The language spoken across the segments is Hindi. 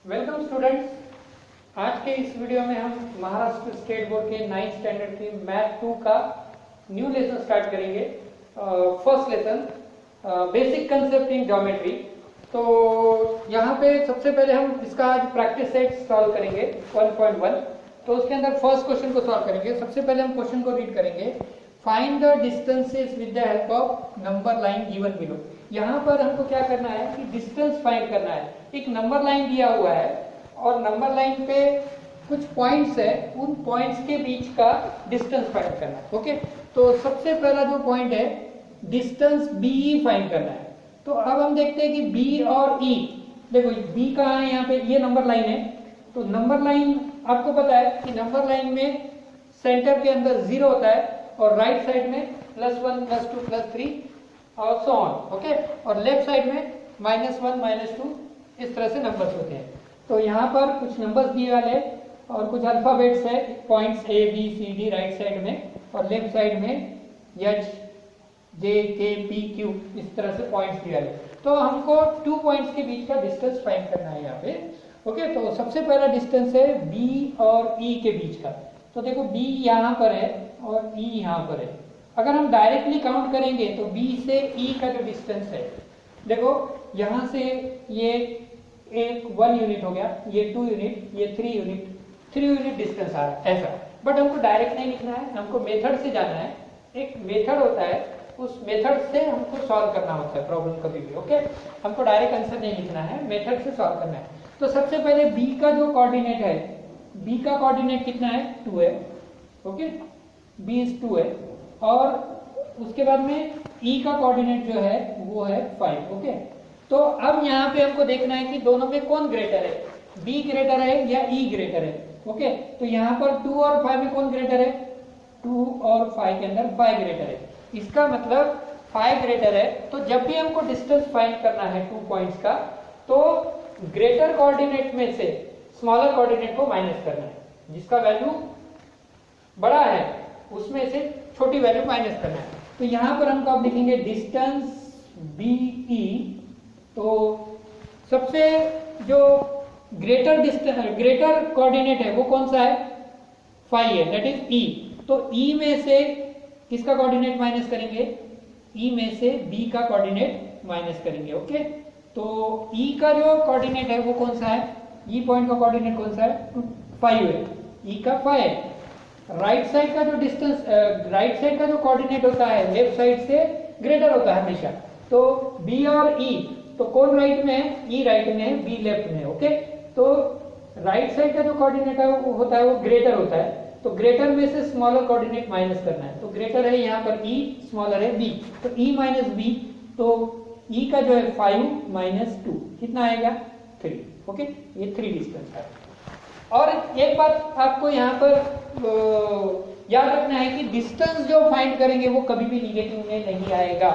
Welcome students. आज के इस वीडियो में हम महाराष्ट्र स्टेट बोर्ड के 9th स्टैंडर्ड की मैथ 2 का न्यू लेसन स्टार्ट करेंगे। First lesson basic concept in geometry. तो यहाँ पे सबसे पहले हम इसका आज प्रैक्टिस सेट सॉल्व करेंगे 1.1। तो उसके अंदर फर्स्ट क्वेश्चन को सॉल्व करेंगे। सबसे पहले हम क्वेश्चन को रीड करेंगे। Find the distances with the help of number line given below. यहाँ पर हमको क्या करना है कि डिस्टेंस फाइंड करना है। एक नंबर लाइन दिया हुआ है और नंबर लाइन पे कुछ पॉइंट्स है, उन पॉइंट्स के बीच का डिस्टेंस फाइंड करना है। ओके, तो सबसे पहला जो पॉइंट है डिस्टेंस BE फाइंड करना है। तो अब हम देखते हैं कि B और E, देखो B कहाँ है, यहाँ पे ये नंबर लाइन है। तो नंबर लाइन आपको पता है कि नंबर लाइन में सेंटर के अंदर 0 होता है और राइट साइड में +1 +2 +3 और सो ऑन। ओके, और लेफ्ट साइड में -1 -2 इस तरह से नंबर्स होते हैं। तो यहाँ पर कुछ नंबर्स दिए वाले और कुछ अल्फाबेट्स है, points A B C D right side में और लेफ्ट साइड में H J K P Q इस तरह से पॉइंट्स दिए वाले। तो हमको 2 पॉइंट्स के बीच का डिस्टेंस फाइंड करना है यहाँ पे। ओके, तो सबसे पहला डिस्टेंस है B और E के बीच का। तो देखो B यहाँ पर है और E यहाँ पर है। अगर हम डायरेक्टली काउंट करेंगे तो B से E का जो डिस्टेंस है, देखो यहाँ से ये एक 1 यूनिट हो गया, ये 2 यूनिट, ये 3 यूनिट डिस्टेंस आ रहा है ऐसा। बट हमको डायरेक्ट नहीं लिखना है, हमको मेथड से जाना है। एक मेथड होता है, उस मेथड से हमको सॉल्व करना होता है प्रॉब्लम कभी भी। ओके, हमको डायरेक्ट आंसर नहीं लिखना है, मेथड से सॉल्व करना है। तो सबसे पहले B का जो कोऑर्डिनेट है, B का कोऑर्डिनेट कितना है 2 है। ओके, B इज 2 है और उसके बाद में E का कोऑर्डिनेट जो है वो है 5। ओके, तो अब यहाँ पे हमको देखना है कि दोनों में कौन ग्रेटर है, B ग्रेटर है या E ग्रेटर है। ओके, तो यहाँ पर 2 और 5 में कौन ग्रेटर है, 2 और 5 के अंदर 5 ग्रेटर है। इसका मतलब 5 ग्रेटर है। तो जब भी हमको डिस्टेंस फाइंड करना है 2 पॉइंट्स का, तो ग्रेटर कोऑर्डिनेट में से स्मॉलर कोऑर्डिनेट को माइनस करना है। जिसका वैल्यू बड़ा है उसमें से छोटी वैल्यू माइनस करना है। तो यहाँ पर हमको अब लिखेंगे डिस्टेंस BE। तो सबसे जो ग्रेटर कोऑर्डिनेट है वो कौन सा है, 5 है, दैट इज E। तो E में से किसका कोऑर्डिनेट माइनस करेंगे, E में से B का कोऑर्डिनेट माइनस करेंगे। ओके, तो E का जो कोऑर्डिनेट है वो कौन सा है, E पॉइंट का कोऑर्डिनेट कौन सा है, 5 है, E का 5 है। राइट साइड का जो डिस्टेंस, राइट साइड का जो कोऑर्डिनेट होता है लेफ्ट साइड से ग्रेटर होता है हमेशा। तो B और E, तो कौन राइट में है, E राइट में है, B लेफ्ट में है। ओके, तो राइट साइड का जो कोऑर्डिनेट है वो होता है, वो ग्रेटर होता है। तो ग्रेटर में से स्मॉलर कोऑर्डिनेट माइनस करना है। तो ग्रेटर है यहाँ पर E, स्मॉलर है B। तो E माइनस B, तो E का जो है 5 - 2 कितना आएगा, 3। ओके, ये 3 डिस्टेंस है। और एक बात आपको यहाँ पर याद रखना है कि डिस्टेंस जो फाइंड करेंगे वो कभी भी निगेटिव में नहीं आएगा।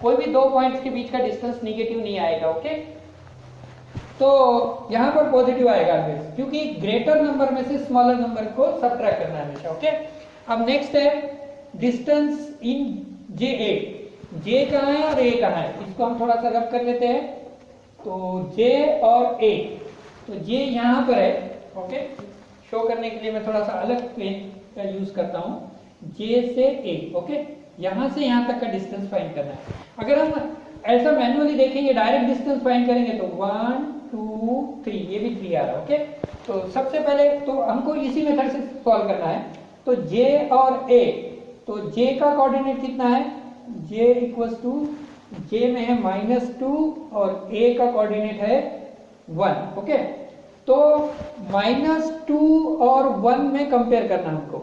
कोई भी 2 पॉइंट्स के बीच का डिस्टेंस निगेटिव नहीं आएगा। ओके, तो यहाँ पर पॉजिटिव आएगा क्योंकि ग्रेटर नंबर में से स्मॉलर नंबर को सबट्रैक्ट करना है हमेशा। ओके, अब नेक्स्ट है डिस्टेंस इन JA। J कहाँ है और A कहाँ है, इसको हम थोड़ा सा रब कर लेते हैं। तो J और A, तो J यहाँ पर है। ओके, शो करने के लिए मैं थोड़ा सा अलग पेन का यूज करता हूँ। J से A, ओके, यहाँ से यहाँ तक का डिस्टेंस फाइंड करना है। अगर हम ऐसा मैन्युअली देखेंगे, डायरेक्ट डिस्टेंस फाइंड करेंगे तो 1 2 3, ये भी 3 आ रहा है। ओके, तो सबसे पहले तो हमको इसी मेथड से सॉल्व करना है। तो J और A, तो J का कोऑर्डिनेट कितना है, J इक्वल्स टू, J में है -2 और A का कोऑर्डिनेट है 1। ओके, तो -2 और 1 में कंपेयर करना हमको,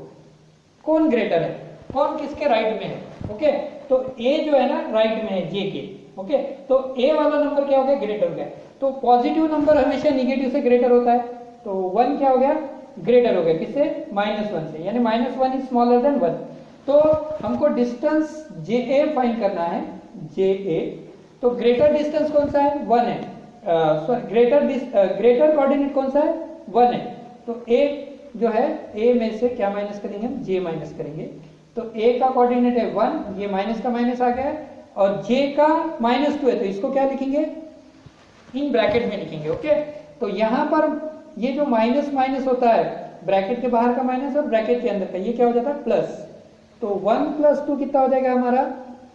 कौन ग्रेटर है, कौन किसके राइट में है। ओके, तो A जो है ना राइट में है J के। ओके, तो A वाला नंबर क्या हो गया, ग्रेटर हो गया। तो पॉजिटिव नंबर हमेशा निगेटिव से ग्रेटर होता है। तो 1 क्या हो गया, ग्रेटर हो गया, किससे, -1 से, यानी -1 इज स्मॉलर देन 1। तो हमको डिस्टेंस JA फाइंड करना है, JA। तो ग्रेटर डिस्टेंस कौन सा है, 1 है, ग्रेटर कोऑर्डिनेट कौन सा है, 1 है। तो A जो है, A में से क्या माइनस करेंगे हम, J माइनस करेंगे। तो A का कोऑर्डिनेट है 1, ये माइनस का माइनस आ गया, और J का -2 है, तो इसको क्या लिखेंगे, इन ब्रैकेट में लिखेंगे। ओके, तो यहाँ पर ये जो माइनस माइनस होता है, ब्रैकेट के बाहर का माइनस और ब्रैकेट के अंदर का, ये क्या हो जाता है प्लस। तो 1 + 2 कितना हो जाएगा हमारा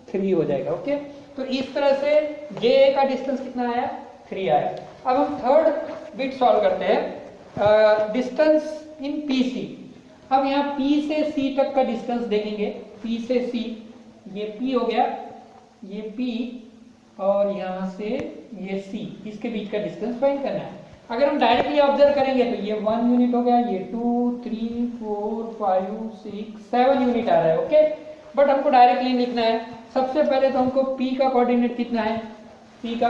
3 हो जाएगा। ओके, तो इस तरह से जे का डिस्टेंस कितना आया 3 आया। अब हम थर्ड बिट सॉल्व करते हैं, डिस्टेंस इन पीसी। अब यहाँ P से C तक का डिस्टेंस देखेंगे, P से C, ये P हो गया, ये P और यहाँ से ये C, इसके बीच का डिस्टेंस फाइंड करना है। अगर हम डायरेक्टली ऑब्जर्व करेंगे तो ये 1 यूनिट हो गया, ये 2 3 4 5 6 7 यूनिट आ रहा है। ओके, बट हमको डायरेक्टली लिखना है। सबसे पहले तो हमको P का कोऑर्डिनेट कितना है, P का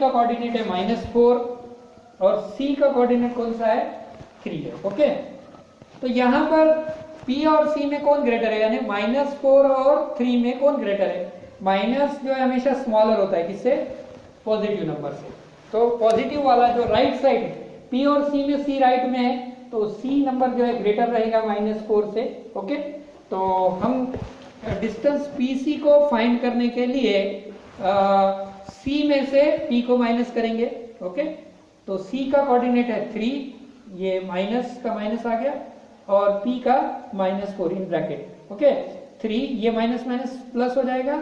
कोऑर्डिनेट है -4 और C का कोऑर्डिनेट कौन सा है 3 है। ओके, तो यहाँ पर P और C में कौन ग्रेटर है, यानी -4 और 3 में कौन ग्रेटर है। माइनस जो है हमेशा स्मॉलर होता है किससे, पॉजिटिव नंबर से। तो पॉजिटिव वाला जो राइट साइड P और C में C राइट में है, तो C नंबर जो है ग्रेटर रहेगा -4 से। ओके, तो हम डिस्टेंस PC को फाइंड करने के लिए C में से P को माइनस करेंगे। ओके, तो C का कोऑर्डिनेट है 3, ये माइनस का माइनस आ गया, और P का -4 इन ब्रैकेट। ओके, 3, ये माइनस माइनस प्लस हो जाएगा,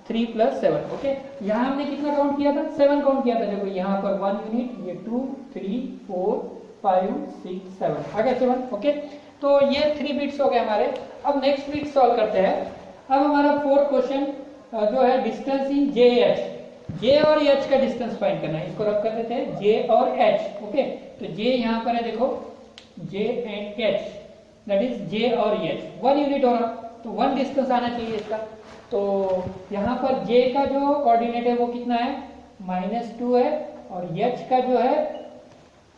3 + 7। ओके, यहाँ हमने कितना काउंट किया था, 7 काउंट किया था। देखो यहाँ पर 1 यूनिट, ये 2 3 4 5 6 7 आ गया 7। ओके, तो ये 3 बिट्स हो गए हमारे। अब नेक्स्ट बिट सॉल्व करते हैं। अब हमारा फोर्थ क्वेश्चन जो है डिस्टेंस इन JH, J और H का डिस्टेंस फाइंड करना है। इसको रख कर देते हैं J और H। ओके, तो J यहाँ पर है, देखो J and H, that is J और H 1 यूनिट हो रहा, तो 1 डिस्टेंस आना चाहिए इसका। तो यहाँ पर J का जो कोऑर्डिनेट है वो कितना है -2 है, और H का जो है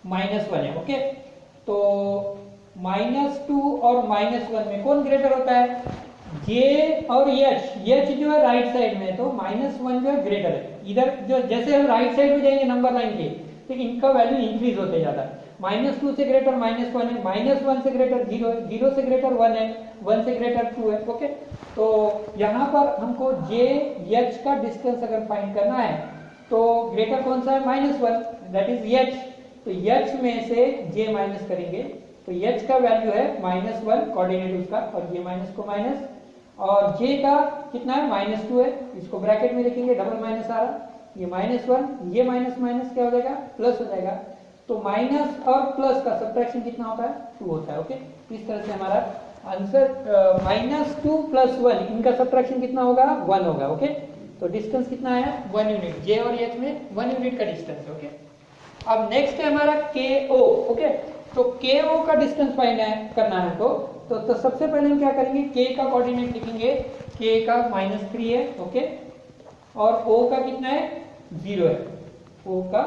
-1 है। ओके, तो -2 और -1 में कौन ग्रेटर होता है, J और H जो है राइट साइड में, तो -1 जो है ग्रेटर है। इधर जो जैसे हम राइट साइड में जाएंगे नंबर लाइन के, तो इनका वैल्यू इंक्रीज होते जाता है। -2 से ग्रेटर -1 है, -1 से ग्रेटर 0 है, 0 से ग्रेटर 1 है, 1 से ग्रेटर 2 है। ओके, तो यहाँ पर हमको J H का डिस्टेंस अगर फाइंड करना है तो ग्रेटर कौन सा है -1, दैट इज H। तो H में से J माइनस करेंगे, तो H का वैल्यू है -1 कोऑर्डिनेट उसका, और ये माइनस को माइनस, और J का कितना है -2 है, इसको ब्रैकेट में लिखेंगे, डबल माइनस आ रहा, ये -1, ये माइनस माइनस क्या हो जाएगा प्लस हो जाएगा। तो माइनस और प्लस का सब्ट्रैक्शन कितना होता है 2 होता है। ओके, इस तरह से हमारा आंसर -2 + 1, इनका सब्ट्रैक्शन कितना होगा 1 होगा। ओके, तो डिस्टेंस कितना आया 1 यूनिट, J और H में 1 यूनिट का डिस्टेंस है। ओके, अब नेक्स्ट है हमारा KO। ओके, तो KO का डिस्टेंस फाइंड करना है तो सबसे पहले हम क्या करेंगे, K का कोऑर्डिनेट लिखेंगे, K का -3 है। ओके, और O का कितना है 0 है, O का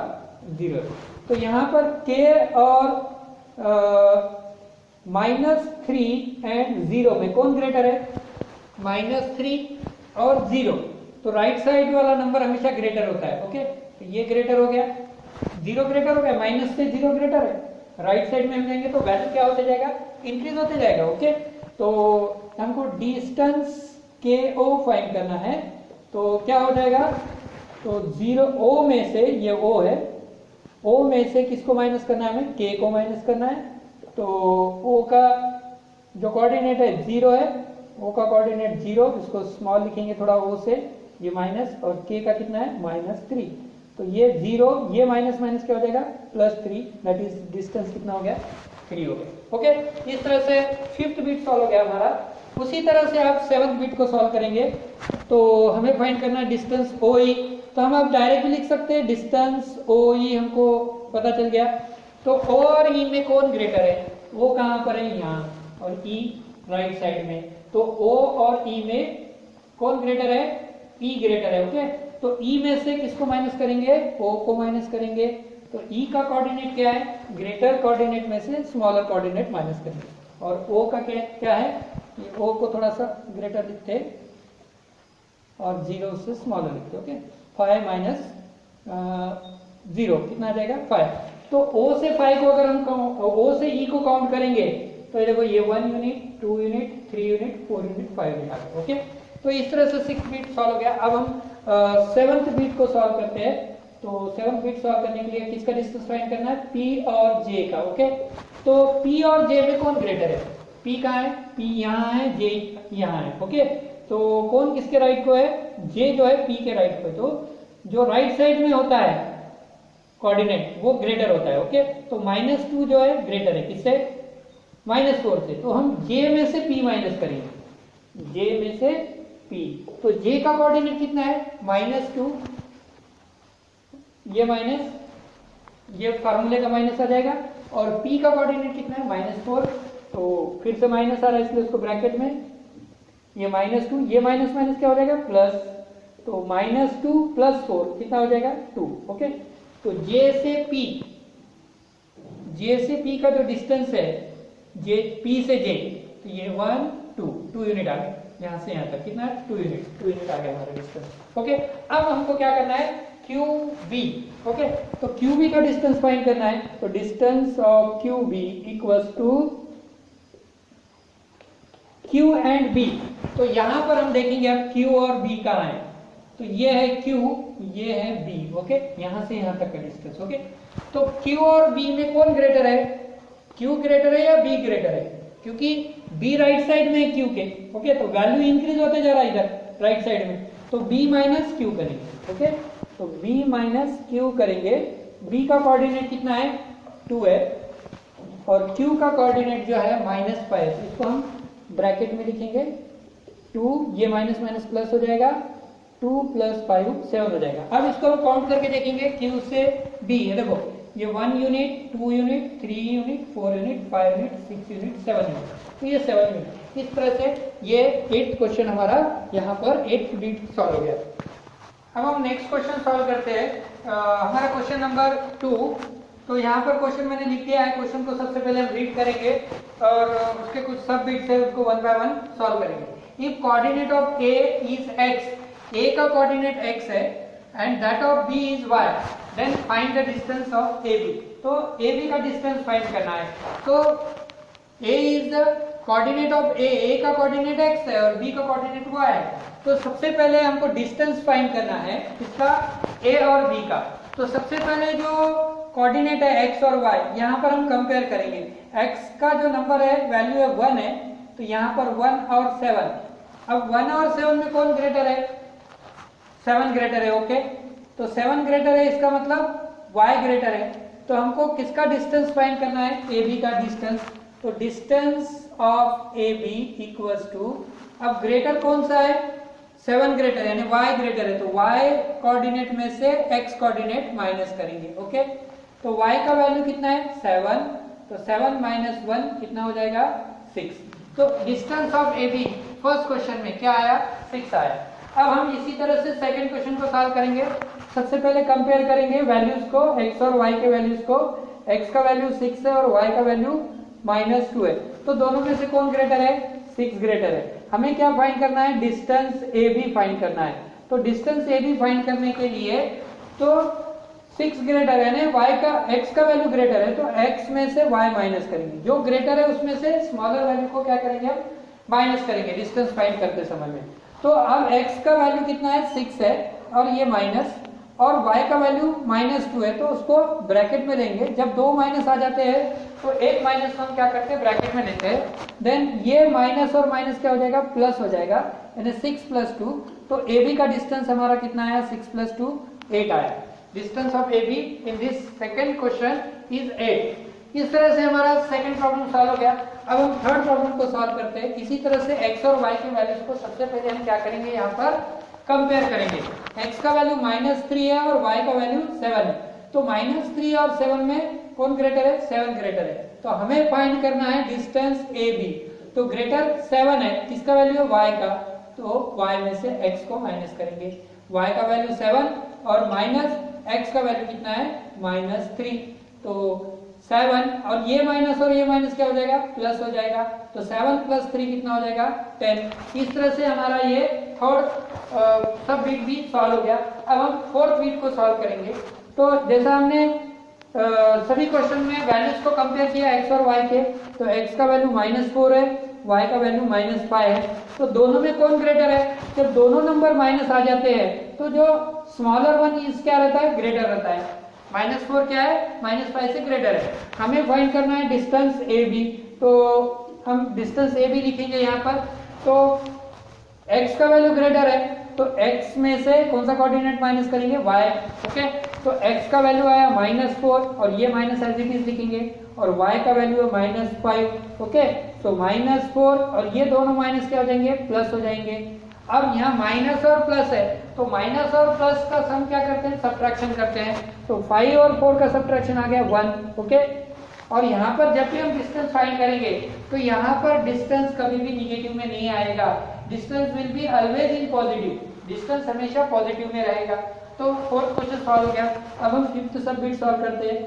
0 है। तो यहाँ पर K और -3 एंड 0 में कौन ग्रेटर है, -3 और 0, तो राइट साइड वाला नंबर हमेशा ग्रेटर होता है। ओके, तो ये ग्रेटर हो गया, 0 ग्रेटर हो गया, माइनस से 0 ग्रेटर है, राइट साइड में हम जाएंगे तो वैल्यू क्या होते जाएगा, इंक्रीज होते जाएगा। ओके, तो हमको डिस्टेंस KO फाइंड करना है, तो क्या हो जाएगा, तो 0 O में से, ये O है, O में से किसको माइनस करना है, हमें K को माइनस करना है। तो O का जो कोऑर्डिनेट है 0 है, O का कोऑर्डिनेट 0, इसको स्मॉल लिखेंगे थोड़ा O से, ये माइनस, और K का कितना है -3, तो ये 0, ये माइनस माइनस क्या हो जाएगा +3, दैट इज डिस्टेंस कितना हो गया 3 हो गया। ओके, इस तरह से 5th बिट सॉल्व हो गया हमारा। उसी तरह से आप 7th बिट को सॉल्व करेंगे, तो हमें फाइंड करना है डिस्टेंस OE। तो हम अब डायरेक्ट लिख सकते हैं डिस्टेंस OE, हमको पता चल गया। तो O और E में कौन ग्रेटर है, O कहाँ पर है यहाँ, और E राइट साइड में, तो O और E में कौन ग्रेटर है, E ग्रेटर है। ओके, तो E में से किसको माइनस करेंगे, O को माइनस करेंगे। तो E का कोऑर्डिनेट क्या है, ग्रेटर कोऑर्डिनेट में से स्मॉलर कोऑर्डिनेट माइनस करेंगे, और O का क्या है, O को थोड़ा सा ग्रेटर लिखते हैं और 0 से स्मॉलर लिखते हैं। ओके, 5 - 0 कितना आ जाएगा 5। तो O से 5 को अगर हम O से E को काउंट करेंगे तो ये देखो, ये 1 unit, 2 unit, 3 unit, 4 unit, 5 unit आ गया। ओके, तो इस तरह से 6th बिट सॉल्व हो गया। अब हम 7th बिट को सॉल्व करते हैं। तो 7 बिट सॉल्व करने के लिए किसका डिस्टेंस फाइंड करना है, P और J का। ओके, तो P और J में कौन ग्रेटर है, P कहाँ है, P यहाँ है, J यहाँ है। ओके, तो कौन किसके राइट को है, J जो है P के राइट को है। तो जो राइट साइड में होता है कोऑर्डिनेट वो ग्रेटर होता है। ओके, तो -2 जो है ग्रेटर है किससे, -4 से। तो हम J में से P माइनस करेंगे, J में से P। तो J का कोऑर्डिनेट कितना है, -2, ये माइनस, ये फार्मूले का माइनस आ जाएगा, और P का कोऑर्डिनेट कितना है, -4। तो फिर से माइनस आ रहा है इसलिए उसको ब्रैकेट में, ये -2, ये माइनस माइनस क्या हो जाएगा, प्लस। तो -2 + 4 कितना हो जाएगा, 2। ओके, तो J से P का जो डिस्टेंस है, P से J, तो ये 1 2 यूनिट आ गया, यहां से यहां तक कितना है, 2 यूनिट आ गया हमारा डिस्टेंस। ओके, अब हमको क्या करना है, QB। ओके, तो QB का डिस्टेंस फाइंड करना है। तो distance of QB equals to Q and B। तो यहां पर हम देखेंगे अब Q और B कहां है, तो ये है Q, ये है B। ओके, यहां से यहां तक का डिस्टेंस। ओके, तो Q और B में कौन ग्रेटर है, Q ग्रेटर है या B ग्रेटर है, क्योंकि B राइट साइड में है Q के। ओके, तो वैल्यू इंक्रीज होते जा रहा है इधर राइट साइड में, तो B माइनस Q करेंगे। ओके, तो B माइनस Q करेंगे। B का कोऑर्डिनेट कितना है, 2 है, और Q का कोऑर्डिनेट जो है -5 है। तो इसको हम ब्रैकेट में लिखेंगे 2, ये माइनस माइनस प्लस हो जाएगा, 2 + 5 7 हो जाएगा। अब इसको हम काउंट करके देखेंगे Q से B। ये देखो, ये 1 unit, 2 unit, 3 unit, 4 unit, 5 unit, 6 unit, 7 unit, तो ये 7 यूनिट। इस तरह से ये 8th क्वेश्चन हमारा यहाँ पर 8th बीट सॉल्व हो गया। अब हम नेक्स्ट क्वेश्चन सॉल्व करते हैं, हमारा क्वेश्चन नंबर 2। तो यहाँ पर क्वेश्चन मैंने लिख दिया है, क्वेश्चन को सबसे पहले हम रीड करेंगे और उसके कुछ सब बिट्स है उसको 1 बाय 1 सॉल्व करेंगे। If coordinate of A is x, A का कोऑर्डिनेट x है, and that of B is y, then find the distance of AB। तो AB का डिस्टेंस फाइंड करना है। तो A is the coordinate of A का कोऑर्डिनेट x है और B का कोऑर्डिनेट y है। तो सबसे पहले हमको डिस्टेंस फाइंड करना है इसका, A और B का। तो सबसे पहले जो कोऑर्डिनेट है x और y, यहाँ पर हम कंपेयर करेंगे। x का जो नंबर है वैल्यू है 1 है, तो यहाँ पर 1 और 7। अब 1 और 7 में कौन ग्रेटर है, 7 ग्रेटर है। ओके, तो 7 ग्रेटर है, इसका मतलब y ग्रेटर है। तो हमको किसका डिस्टेंस फाइंड करना है, AB का डिस्टेंस। तो distance of AB equals to, अब ग्रेटर कौन सा है, 7 ग्रेटर यानी y ग्रेटर है, तो y कोऑर्डिनेट में से x कोऑर्डिनेट माइनस करेंगे। ओके, तो y का वैल्यू कितना है, 7, तो 7 - 1 कितना हो जाएगा, 6। तो distance of AB first question में क्या आया, 6 आया। अब हम इसी तरह से सेकंड क्वेश्चन को सॉल्व करेंगे। सबसे पहले कंपेयर करेंगे वैल्यूज को, x और y के वैल्यूज को। x का वैल्यू 6 है और y का वैल्यू -2 है, तो दोनों में से कौन ग्रेटर है, 6 ग्रेटर है। हमें क्या फाइंड करना है, डिस्टेंस AB फाइंड करना है। तो डिस्टेंस AB फाइंड करने के लिए तो 6 ग्रेटर है, यानी y का, x का वैल्यू ग्रेटर है, तो x में से y माइनस करेंगे। जो ग्रेटर है उसमें से स्मॉलर वैल्यू को क्या करेंगे, हम माइनस करेंगे डिस्टेंस फाइंड करते समय में। तो अब x का वैल्यू कितना है, 6 है, और ये माइनस, और y का वैल्यू -2 है, तो उसको ब्रैकेट में लेंगे। जब 2 माइनस आ जाते हैं तो एक माइनस हम क्या करते हैं, ब्रैकेट में लेते हैं। देन ये माइनस और माइनस क्या हो जाएगा, प्लस हो जाएगा, यानी 6 + 2। तो AB का डिस्टेंस हमारा कितना आया, 6 + 2 8 आया। Distance of AB in this second question is 8। इस तरह से हमारा सेकंड प्रॉब्लम सॉल्व हो गया। अब हम थर्ड प्रॉब्लम को सॉल्व करते हैं। इसी तरह से x और y की वैल्यूज को सबसे पहले हम क्या करेंगे, यहाँ पर कंपेयर करेंगे। x का वैल्यू -3 है और y का वैल्यू 7 है, तो -3 और 7 में कौन ग्रेटर है, 7 ग्रेटर है। तो हमें फाइंड करना है डिस्टेंस AB। तो ग्रेटर 7 है, किसका वैल्यू है, y का, तो y में से x को माइनस करेंगे। y का वैल्यू 7 और माइनस x का वैल्यू कितना है, -3। तो 7 और ये माइनस क्या हो जाएगा, प्लस हो जाएगा। तो 7 + 3 कितना हो जाएगा, 10। इस तरह से हमारा ये थर्ड सब बीट भी सॉल्व हो गया। अब हम फोर्थ बीट को सॉल्व करेंगे। तो जैसा हमने सभी क्वेश्चन में वैल्यूज को कंपेयर किया x और y के, तो x का वैल्यू -4 है, y का वैल्यू -5 है। तो दोनों में कौन ग्रेटर है, जब दोनों नंबर माइनस आ जाते हैं तो जो स्मॉलर वन इज क्या रहता है, ग्रेटर रहता है। -4 क्या है, -5 से ग्रेटर है। हमें फाइंड करना है डिस्टेंस ए बी, तो हम डिस्टेंस ए बी लिखेंगे यहाँ पर। तो x का वैल्यू ग्रेटर है तो x में से कौन सा कोऑर्डिनेट माइनस करेंगे, y। ओके, तो x का वैल्यू आया -4 और ये माइनस एज इट इज लिखेंगे, और y का वैल्यू है -5। ओके, तो -4 और ये दोनों माइनस क्या हो जाएंगे, प्लस हो जाएंगे। अब यहाँ माइनस और प्लस है तो माइनस और प्लस का सम क्या करते हैं, सब्ट्रैक्शन करते हैं। तो 5 और 4 का सब्ट्रैक्शन आ गया 1। ओके, और यहाँ पर जब भी हम डिस्टेंस फाइंड करेंगे तो यहाँ पर डिस्टेंस कभी भी निगेटिव में नहीं आएगा, distance will be always in positive, distance हमेशा पॉजिटिव में रहेगा। तो फोर्थ क्वेश्चन सॉल्व हो गया। अब हम फिफ्थ सब बिट सॉल्व करते हैं।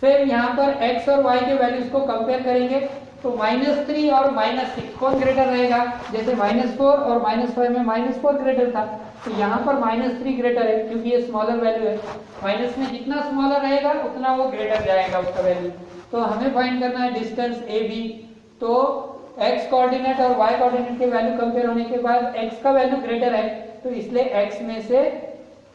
फिर यहाँ पर x और y के वैल्यूज को कंपेयर करेंगे, तो -3 और -6 कौन ग्रेटर रहेगा, जैसे -4 और -5 में -4 ग्रेटर था, तो यहाँ पर -3 ग्रेटर है क्योंकि ये स्मॉलर वैल्यू है। माइनस में जितना स्मॉलर रहेगा उतना वो ग्रेटर जाएगा उसका वैल्यू। तो हमें फाइंड करना है डिस्टेंस ए बी। तो x कोऑर्डिनेट और y कोऑर्डिनेट के वैल्यू कंपेयर होने के बाद x का वैल्यू ग्रेटर है तो इसलिए x में से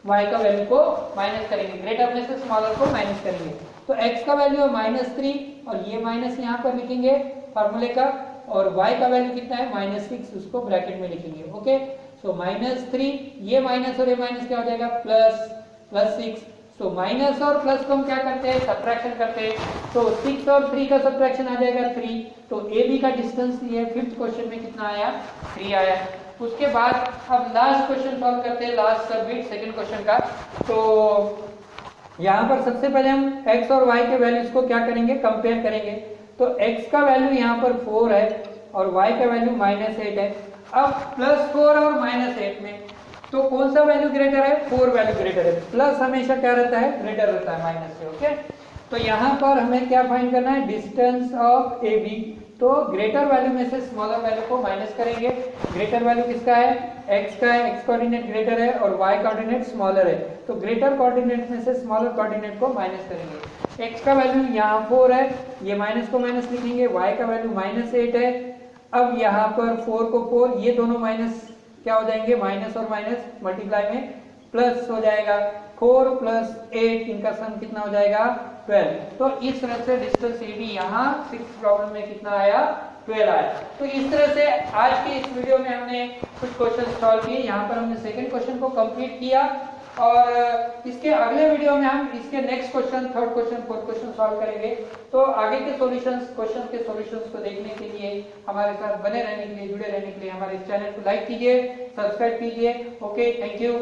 y का वैल्यू को माइनस करेंगे, ग्रेटर में से स्मॉलर को माइनस करेंगे। तो x का वैल्यू है -3 और ये माइनस यहाँ पर लिखेंगे फार्मूले का, और y का वैल्यू कितना है -6, उसको ब्रैकेट में लिखेंगे। ओके, सो -3 ये माइनस और ये माइनस क्या हो जाएगा, +6। सो माइनस और प्लस को हम क्या करते हैं, सब्ट्रैक्शन करते हैं। तो 6 और 3 का सब्ट्रैक्शन आ जाएगा 3। तो ए बी का डिस्टेंस ये फिफ्थ क्वेश्चन में कितना आया, 3 आया। उसके बाद अब लास्ट क्वेश्चन सॉल्व करते हैं, लास्ट सबमिट सेकंड क्वेश्चन का। तो यहाँ पर सबसे पहले हम x और y के वैल्यूज को क्या करेंगे, कंपेयर करेंगे। तो x का वैल्यू यहाँ पर 4 है और y का वैल्यू -8 है। अब +4 और -8 में तो कौन सा वैल्यू ग्रेटर है, 4 वैल्यू ग्रेटर है। प्लस हमेशा क्या रहता है, ग्रेटर रहता है माइनस से। ओके, तो यहाँ पर हमें क्या फाइंड करना है, डिस्टेंस ऑफ ए बी। तो ग्रेटर वैल्यू में से स्मॉलर वैल्यू को माइनस करेंगे। ग्रेटर वैल्यू किसका है, x का है, x कोऑर्डिनेट ग्रेटर है और y कोऑर्डिनेट स्मॉलर है, तो ग्रेटर कोऑर्डिनेट में से स्मॉलर कोऑर्डिनेट को माइनस करेंगे। x का वैल्यू यहाँ 4 है, ये माइनस को माइनस लिखेंगे, y का वैल्यू -8 है। अब यहाँ पर 4 को 4, ये दोनों माइनस क्या हो जाएंगे, माइनस और माइनस मल्टीप्लाई में प्लस हो जाएगा। 4 + 8 इनका सम कितना हो जाएगा, 12। तो इस तरह से डिस्टेंस ए बी यहाँ 6th प्रॉब्लम में कितना आया, 12 आया। तो इस तरह से आज के इस वीडियो में हमने कुछ क्वेश्चन सॉल्व किए। यहाँ पर हमने सेकंड क्वेश्चन को कंप्लीट किया और इसके अगले वीडियो में हम इसके next question, third question, fourth question solve करेंगे। तो आगे के सॉल्यूशंस, क्वेश्चन के सॉल्यूशंस को देखने के लिए, हमारे साथ बने रहने के लिए, जुड़े रहने के लिए हमारे चैनल को लाइक कीजिए, सब्सक्राइब कीजिए। Okay, thank you.